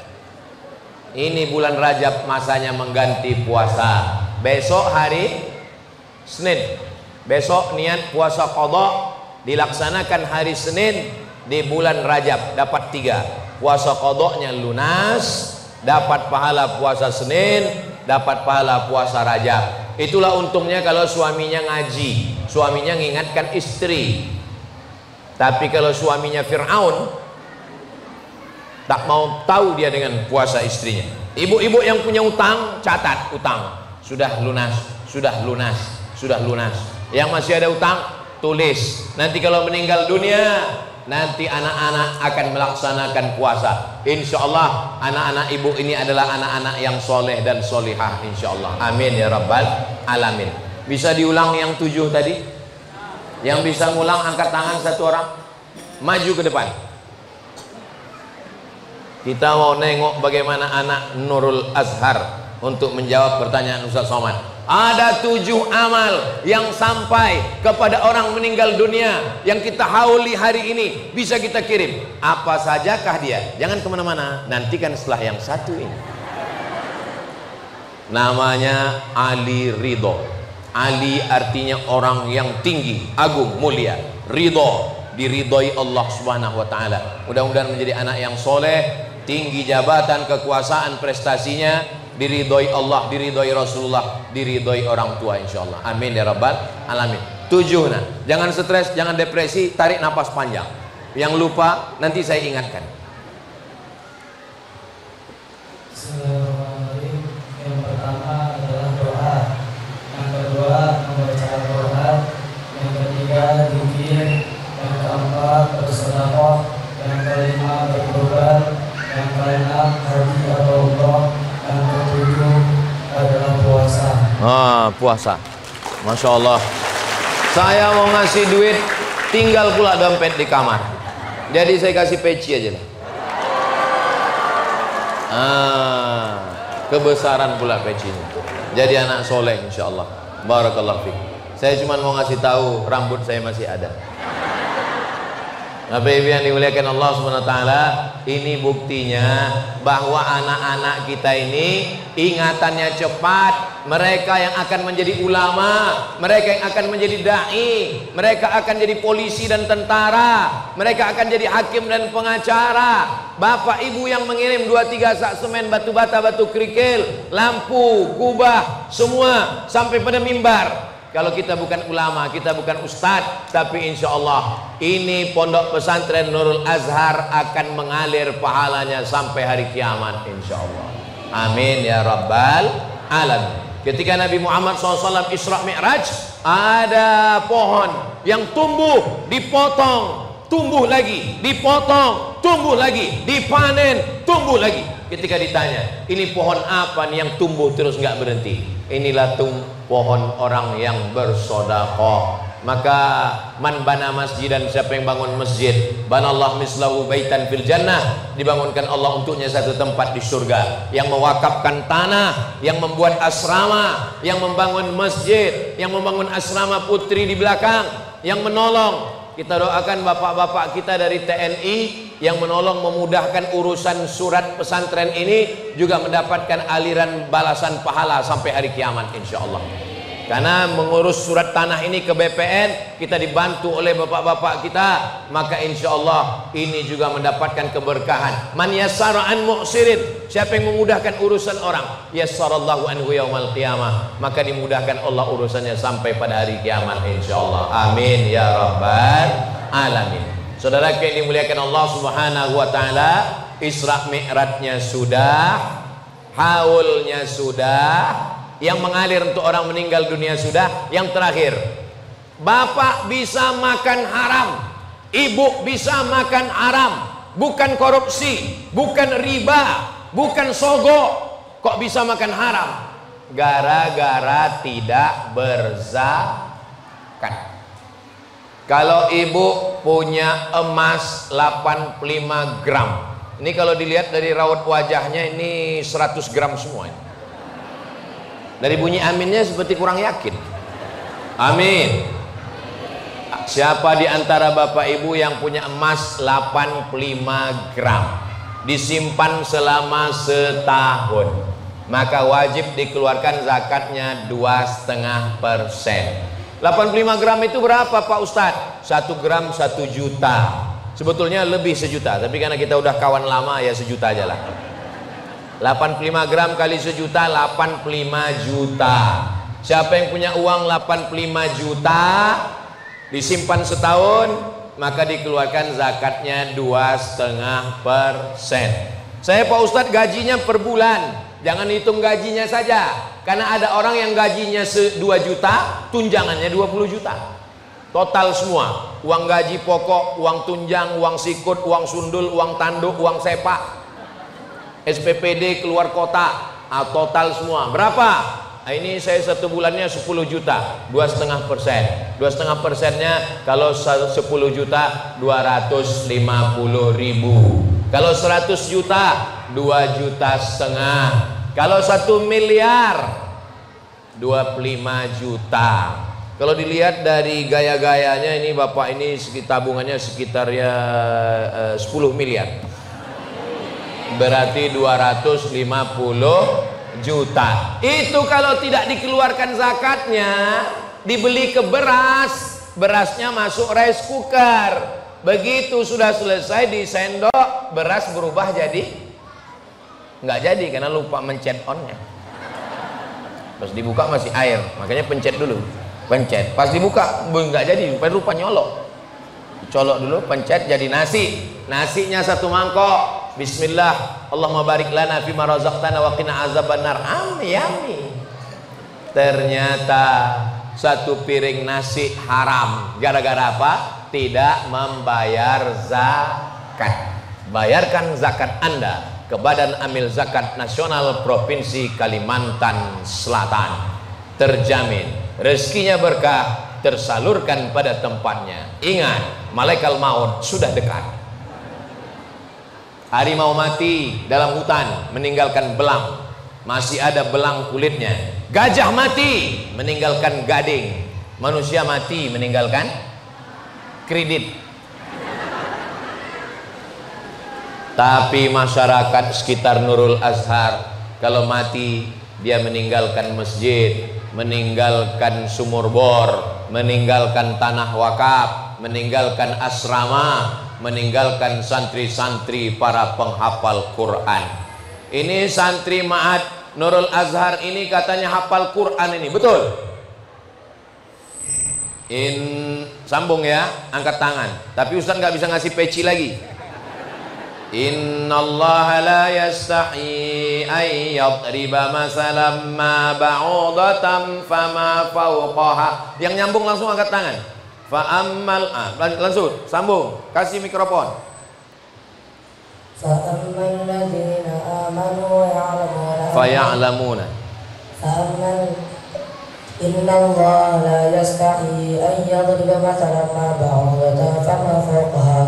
Ini bulan Rajab masanya mengganti puasa. Besok hari Senin, besok niat puasa qadha, dilaksanakan hari Senin di bulan Rajab, dapat 3. Puasa qadhanya lunas, dapat pahala puasa Senin, dapat pahala puasa Rajab. Itulah untungnya kalau suaminya ngaji, suaminya mengingatkan istri. Tapi kalau suaminya Fir'aun, tak mau tahu dia dengan puasa istrinya. Ibu-ibu yang punya utang, catat utang, sudah lunas, sudah lunas, sudah lunas. Yang masih ada utang, tulis. Nanti kalau meninggal dunia, nanti anak-anak akan melaksanakan puasa. Insya Allah anak-anak ibu ini adalah anak-anak yang soleh dan solihah, insya Allah. Amin ya rabbal alamin. Bisa diulang yang 7 tadi? Yang bisa ngulang angkat tangan satu orang, maju ke depan. Kita mau nengok bagaimana anak Nurul Azhar untuk menjawab pertanyaan Ustaz Somad. Ada 7 amal yang sampai kepada orang meninggal dunia yang kita hauli hari ini, bisa kita kirim. Apa sajakah dia? Jangan kemana-mana, nantikan setelah yang satu ini. Namanya Ali Ridho. Ali artinya orang yang tinggi, agung, mulia. Ridho, diridhoi Allah Subhanahu wa taala. Mudah-mudahan menjadi anak yang soleh, tinggi jabatan, kekuasaan, prestasinya, diridhoi Allah, diridhoi Rasulullah, diridhoi orang tua, insyaallah. Amin ya rabbal alamin. 7. Nah, jangan stres, jangan depresi, tarik napas panjang. Yang lupa nanti saya ingatkan. Yang pertama adalah doa, yang kedua membaca Al-Quran, yang ketiga zikir, yang keempat bersedekah, yang kelima berkurban, yang keenam haji atau umrah, yang ketujuh adalah puasa. Puasa. Masya Allah. Saya mau ngasih duit, tinggal pula dompet di kamar. Jadi saya kasih peci aja lah. Kebesaran pula pecinya. Jadi anak soleh insya Allah. Barakallahu fiik. Saya cuma mau ngasih tahu rambut saya masih ada. Bapak Ibu yang dimuliakan Allah Subhanahu wa taala, ini buktinya bahwa anak-anak kita ini ingatannya cepat. Mereka yang akan menjadi ulama, mereka yang akan menjadi dai, mereka akan jadi polisi dan tentara, mereka akan jadi hakim dan pengacara. Bapak Ibu yang mengirim 2-3 sak semen, batu bata, batu kerikil, lampu, kubah, semua sampai pada mimbar. Kalau kita bukan ulama, kita bukan ustadz, tapi insya Allah ini pondok pesantren Nurul Azhar akan mengalir pahalanya sampai hari kiamat insya Allah. Amin ya rabbal alamin. Ketika Nabi Muhammad SAW Isra Mi'raj, ada pohon yang tumbuh, dipotong, tumbuh lagi, dipotong, tumbuh lagi, dipanen, tumbuh lagi. Ketika ditanya, ini pohon apa nih yang tumbuh terus nggak berhenti? Inilah pohon orang yang bersedekah. Maka man bana masjidan, siapa yang bangun masjid, banallahu mislahu baitan fil jannah, dibangunkan Allah untuknya satu tempat di surga. Yang mewakafkan tanah, yang membuat asrama, yang membangun masjid, yang membangun asrama putri di belakang, yang menolong. Kita doakan bapak-bapak kita dari TNI yang menolong memudahkan urusan surat pesantren ini juga mendapatkan aliran balasan pahala sampai hari kiamat insya Allah. Karena mengurus surat tanah ini ke BPN kita dibantu oleh bapak-bapak kita, maka insya Allah ini juga mendapatkan keberkahan. Man yassara an mu'sirin, siapa yang memudahkan urusan orang, yassarallahu anhu yaumal qiyamah, maka dimudahkan Allah urusannya sampai pada hari kiamat insya Allah. Amin ya rabbal alamin. Saudara yang dimuliakan Allah Subhanahu wa taala, Isra Mi'rajnya sudah, haulnya sudah, yang mengalir untuk orang meninggal dunia sudah. Yang terakhir, bapak bisa makan haram, ibu bisa makan haram, bukan korupsi, bukan riba, bukan sogok, kok bisa makan haram? Gara-gara tidak berzakat. Kalau ibu punya emas 85 gram, ini kalau dilihat dari raut wajahnya ini 100 gram semua ini. Dari bunyi aminnya seperti kurang yakin. Amin. Siapa di antara bapak ibu yang punya emas 85 gram disimpan selama setahun, maka wajib dikeluarkan zakatnya 2,5%. 85 gram itu berapa Pak Ustadz? 1 gram 1 juta. Sebetulnya lebih 1 juta, tapi karena kita udah kawan lama ya 1 juta aja lah. 85 gram kali 1 juta, 85 juta. Siapa yang punya uang 85 juta disimpan setahun, maka dikeluarkan zakatnya 2,5%. Saya Pak Ustadz gajinya per bulan, jangan hitung gajinya saja, karena ada orang yang gajinya 2 juta, tunjangannya 20 juta. Total semua, uang gaji pokok, uang tunjang, uang sikut, uang sundul, uang tanduk, uang sepak, SPPD keluar kota, total semua berapa? Nah, ini saya 1 bulannya 10 juta, 2,5%. 2,5%-nya kalau 10 juta 250.000. Kalau 100 juta 2,5 juta. Kalau 1 miliar 25 juta. Kalau dilihat dari gaya-gayanya ini bapak ini tabungannya sekitar ya 10 miliar. Berarti 250 juta. Itu kalau tidak dikeluarkan zakatnya, dibeli ke beras, berasnya masuk rice cooker. Begitu sudah selesai disendok, beras berubah jadi nggak jadi karena lupa mencet onnya. Pas dibuka masih air, makanya pencet dulu. Pencet, pas dibuka nggak jadi, rupa nyolok. Colok dulu, pencet jadi nasi. Nasinya 1 mangkok. Bismillah, Allahumma barik lana fima razaqtana wa qina azabannar. Yummy. Ternyata 1 piring nasi haram. Gara-gara apa? Tidak membayar zakat. Bayarkan zakat Anda ke Badan Amil Zakat Nasional Provinsi Kalimantan Selatan. Terjamin rezekinya berkah, tersalurkan pada tempatnya. Ingat, malaikat maut sudah dekat. Harimau mati dalam hutan meninggalkan belang, masih ada belang kulitnya. Gajah mati meninggalkan gading. Manusia mati meninggalkan kredit. Tapi masyarakat sekitar Nurul Azhar kalau mati dia meninggalkan masjid, meninggalkan sumur bor, meninggalkan tanah wakaf, meninggalkan asrama, meninggalkan santri-santri para penghafal Quran. Ini santri Ma'had Nurul Azhar ini katanya hafal Quran ini, betul? Sambung ya, angkat tangan. Tapi Ustaz nggak bisa ngasih peci lagi. Innallaha la yastahi ay yadriba masalan ma ba'udatan fama fawqaha. Yang nyambung langsung angkat tangan. Fa ammal langsung sambung, kasih mikrofon. Fa ammal ladzina amanu ya'lamuna Fa ya'lamuna. Fa ammal innallaha la yastahi ay yadriba masalan ma ba'udatan fama fawqaha.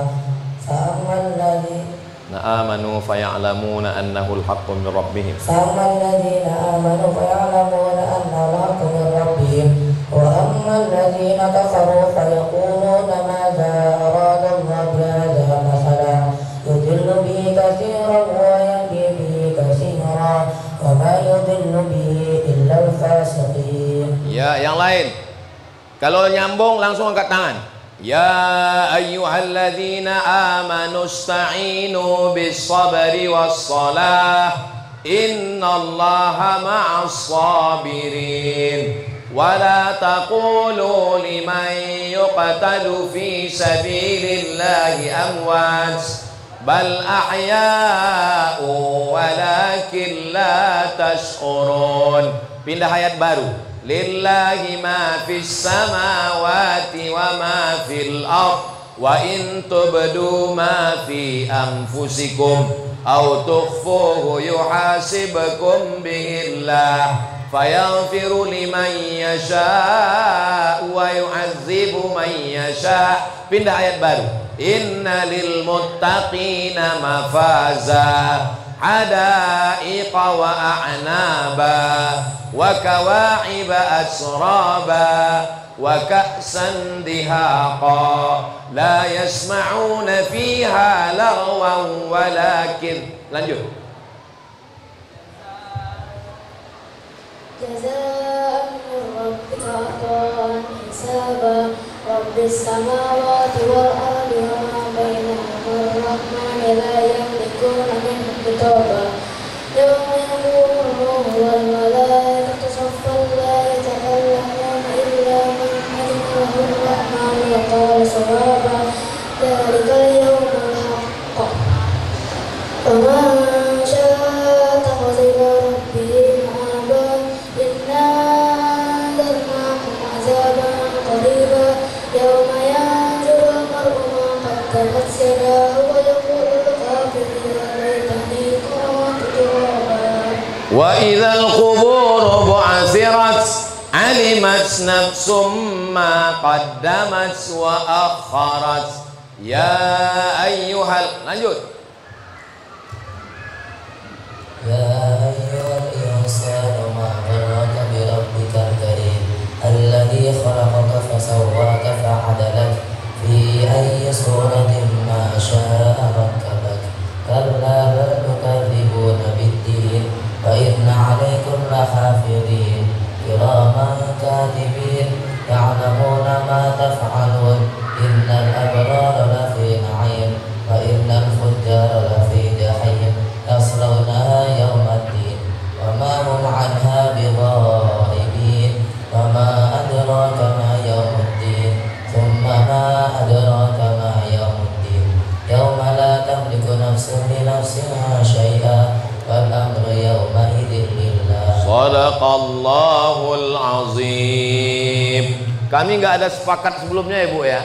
Fa ammal ladzina amanu faya'lamuna annahu al-haqqu min rabbihim. Fa'ammal ladzina amanu faya'lamuna annahu al-haqqu min rabbihim wa ammal ladzina kafaru fayaquluna madza arada Allah bihadza mathalan yudillu bihi katsiran wa yahdi bihi katsiran wa ma yudillu bihi illa al-fasiqin. Ya, yang lain. Kalau nyambung langsung angkat tangan. Ya ayyuhalladzina amanu ista'inu bis-sabri was-salah innallaha ma'as sabirin wa la taqulu liman yuqtalu fi sabilillahi amwat bal ahya'u walakin la tash'urun. Pindah ayat baru. Lillahi ma fis samawati wa ma fil ard wa in tubdu ma fi anfusikum aw tukhfuhu yuhasibkum bihillah fayaghfiru liman yasha wa yu'adzibu man yasha. Pindah ayat baru. Inna lil muttaqina mafaza hadaiqa wa a'naba wa kawa'iba asraba wa ka'san dihaqa la yasma'una fiha lagwan walakin. Lanjut. Jazaa'an min rabbika ata'an hisaba rabbis samawati wal ardi wa ma bainahuma ar-rahmanu la yamlikuna minhu khitaba yawma yaqumu ar-ruhu wal malaikatu saffan la yatakallamuna illa man adina lahu ar-rahmanu wa qala sawaba dzalikal yawmul haqq wa man syaa'a ittakhadha ila rabbih ma'aba inna anzalnakum 'adzaban qariba yawma yanzuru al-mar'u ma qaddamat yadahu wa yaqulu al-kafiru ya laytani kuntu turaba. Wa idzal quburu bu'athirat alimat nafsum ma qaddamat wa akharat ya ayyuhal. Lanjut. يا أيها الإنسان ما غرك بربك الكريم الذي خلقك فسواك فعدلك في أي صورة ما شاء ركبك كلا بل تكذبون بالدين وإن عليكم لحافظين كراما كاتبين يعلمون ما تفعلون إن الأبرار لفي نعيم وإن الفجار لفي جحيم يصلونها يوم الدين وما هم عنها بغائبين وما أدراك ما يوم الدين ثم ما أدراك ما يوم الدين يوم لا تملك نفس لنفس شيئا والأمر يومئذ لله. Shadaqallahul azim. Kami nggak ada sepakat sebelumnya ya Bu ya.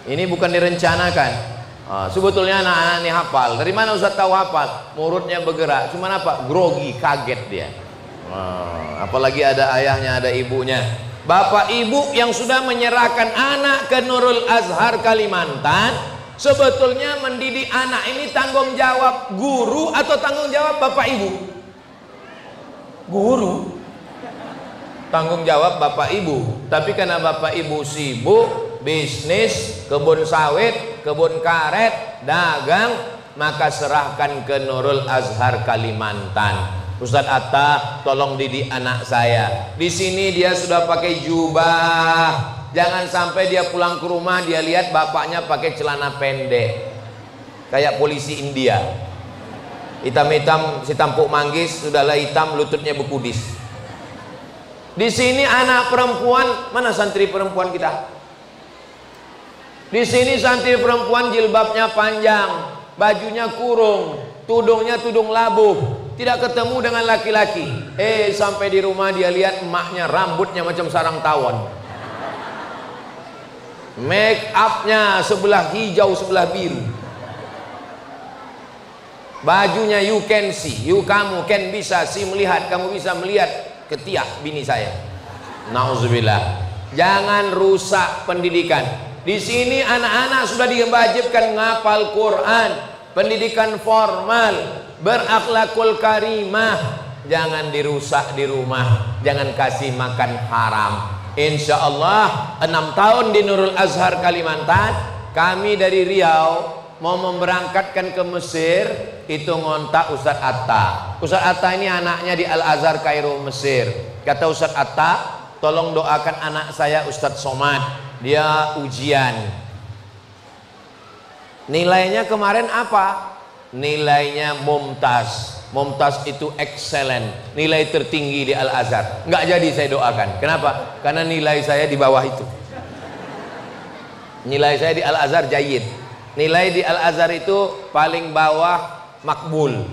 Ini bukan direncanakan. Sebetulnya anak-anak ini hafal. Dari mana Ustaz tahu hafal? Mulutnya bergerak. Cuman apa? Grogi, kaget dia. Apalagi ada ayahnya, ada ibunya. Bapak ibu yang sudah menyerahkan anak ke Nurul Azhar Kalimantan, sebetulnya mendidik anak ini tanggung jawab guru atau tanggung jawab bapak ibu? Guru. Tanggung jawab bapak ibu. Tapi karena bapak ibu sibuk bisnis, kebun sawit, kebun karet, dagang, maka serahkan ke Nurul Azhar Kalimantan. Ustadz Atta, tolong didik anak saya. Di sini dia sudah pakai jubah. Jangan sampai dia pulang ke rumah dia lihat bapaknya pakai celana pendek, kayak polisi India. Hitam-hitam, si tampuk manggis, sudahlah hitam, lututnya bekudis. Di sini anak perempuan, mana santri perempuan kita? Di sini santri perempuan jilbabnya panjang, bajunya kurung, tudungnya tudung labuh, tidak ketemu dengan laki-laki. Sampai di rumah dia lihat emaknya rambutnya macam sarang tawon, make upnya sebelah hijau sebelah biru, bajunya you can see, kamu can bisa see, melihat, kamu bisa melihat ketiak bini saya. Nauzubillah. Jangan rusak pendidikan. Di sini anak-anak sudah diwajibkan ngapal Quran, pendidikan formal, berakhlakul karimah. Jangan dirusak di rumah, jangan kasih makan haram. Insya Allah 6 tahun di Nurul Azhar Kalimantan, kami dari Riau mau memberangkatkan ke Mesir, itu ngontak Ustadz Atta. Ustadz Atta ini anaknya di Al Azhar Kairo Mesir. Kata Ustadz Atta, tolong doakan anak saya Ustadz Somad, dia ujian. Nilainya kemarin apa? Nilainya mumtaz. Mumtaz itu excellent, nilai tertinggi di Al Azhar. Nggak jadi saya doakan. Kenapa? Karena nilai saya di bawah itu. Nilai saya di Al Azhar jayyid. Nilai di Al Azhar itu paling bawah makbul,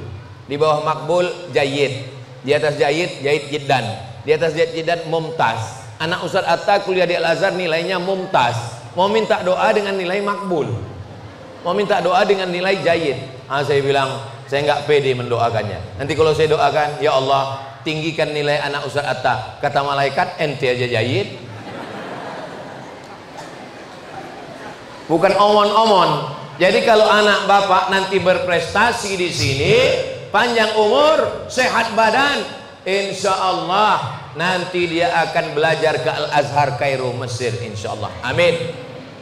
di bawah makbul jayyid, di atas jayyid jayyid jiddan, di atas jayyid jiddan mumtaz. Anak Ustadz Atta kuliah di Al Azhar nilainya mumtaz. Mau minta doa dengan nilai makbul, mau minta doa dengan nilai jayyid. Saya bilang saya nggak pede mendoakannya. Nanti kalau saya doakan, ya Allah tinggikan nilai anak Ustadz Atta. Kata malaikat, ente aja jayyid. Bukan omon-omon. Jadi kalau anak bapak nanti berprestasi di sini, panjang umur, sehat badan, insya Allah nanti dia akan belajar ke Al Azhar Kairo Mesir, insya Allah. Amin.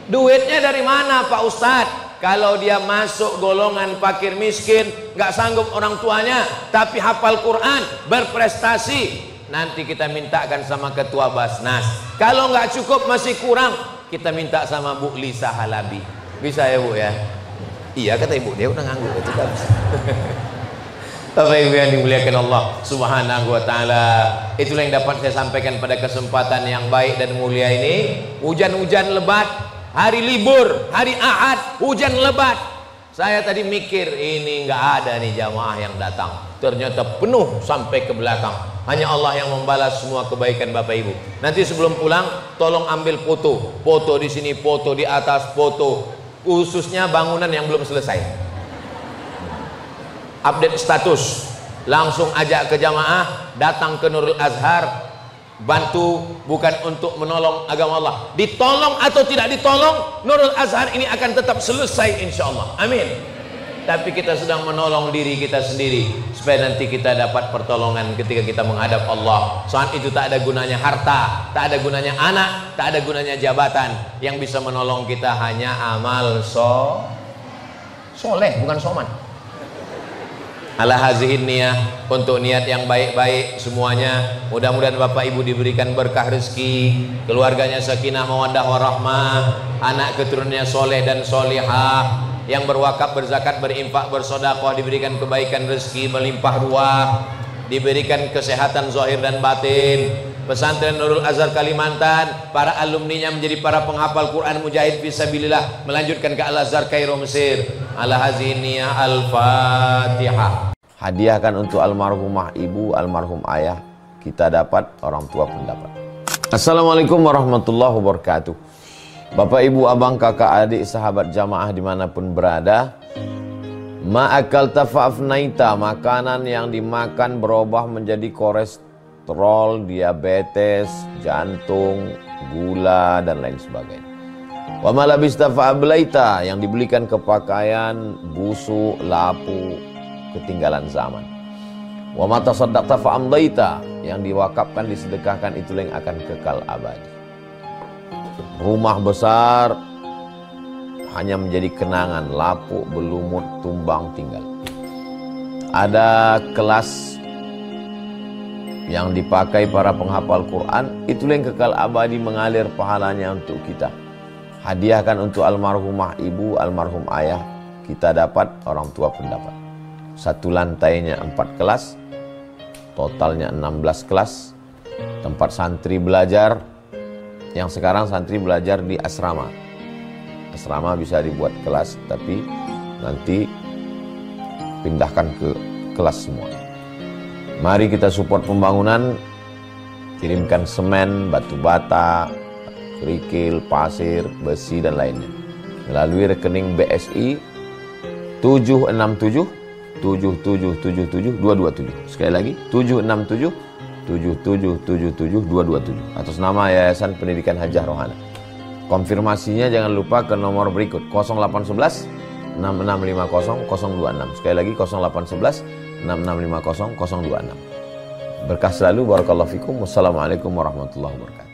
Duitnya dari mana Pak Ustadz? Kalau dia masuk golongan fakir miskin, nggak sanggup orang tuanya, tapi hafal Quran, berprestasi, nanti kita mintakan sama ketua Basnas. Kalau nggak cukup masih kurang, kita minta sama Bu Lisa Halabi. Bisa ya Bu ya? Iya kata ibu, dia udah nganggur itu kan. Bapak Ibu yang dimuliakan Allah Subhanahu wa taala, itulah yang dapat saya sampaikan pada kesempatan yang baik dan mulia ini. Hujan-hujan lebat, hari libur, hari Ahad, hujan lebat. Saya tadi mikir ini nggak ada nih jamaah yang datang. Ternyata penuh sampai ke belakang. Hanya Allah yang membalas semua kebaikan Bapak Ibu. Nanti sebelum pulang, tolong ambil foto. Foto di sini, foto di atas, foto. Khususnya bangunan yang belum selesai. Update status. Langsung ajak ke jamaah, datang ke Nurul Azhar. Bantu bukan untuk menolong agama Allah. Ditolong atau tidak ditolong, Nurul Azhar ini akan tetap selesai insya Allah. Amin. Tapi kita sedang menolong diri kita sendiri supaya nanti kita dapat pertolongan ketika kita menghadap Allah. Saat itu tak ada gunanya harta, tak ada gunanya anak, tak ada gunanya jabatan. Yang bisa menolong kita hanya amal soleh, bukan soman. Ala hazihin niyah, untuk niat yang baik-baik semuanya. Mudah-mudahan Bapak Ibu diberikan berkah rezeki, keluarganya sakinah mawaddah warahmah, anak keturunannya soleh dan solihah, yang berwakaf, berzakat, berinfak, bersedekah diberikan kebaikan rezeki melimpah ruah, diberikan kesehatan zahir dan batin. Pesantren Nurul Azhar Kalimantan, para alumninya menjadi para penghafal Quran mujahid fisabilillah, melanjutkan ke Al Azhar Kairo Mesir. Ala haziniyah al-Fatihah. Hadiahkan untuk almarhumah ibu, almarhum ayah, kita dapat, orang tua pun dapat. Assalamualaikum warahmatullahi wabarakatuh. Bapak ibu abang kakak adik sahabat jamaah dimanapun berada, ma'akal tafa'afnaita, makanan yang dimakan berubah menjadi kolesterol, diabetes, jantung, gula dan lain sebagainya. Wa malabista fa'ablaita, yang dibelikan ke pakaian, busuk, lapu, ketinggalan zaman. Wa mata saddaqta fa'amdaita, yang diwakafkan, disedekahkan, itulah yang akan kekal abadi. Rumah besar, hanya menjadi kenangan, lapuk, berlumut, tumbang, tinggal. Ada kelas yang dipakai para penghafal Quran, itulah yang kekal abadi mengalir pahalanya untuk kita. Hadiahkan untuk almarhumah ibu, almarhum ayah, kita dapat, orang tua pun dapat. Satu lantainya 4 kelas, totalnya 16 kelas, tempat santri belajar. Yang sekarang santri belajar di asrama. Asrama bisa dibuat kelas, tapi nanti pindahkan ke kelas semua. Mari kita support pembangunan, kirimkan semen, batu bata, kerikil, pasir, besi dan lainnya melalui rekening BSI 767 7777 227. Sekali lagi 767 7777 227 atas nama Yayasan Pendidikan Hajah Rohana. Konfirmasinya jangan lupa ke nomor berikut 0811 6650 026. Sekali lagi 0811 6650 026. Berkah selalu, barakallahu fikum. Wassalamualaikum warahmatullahi wabarakatuh.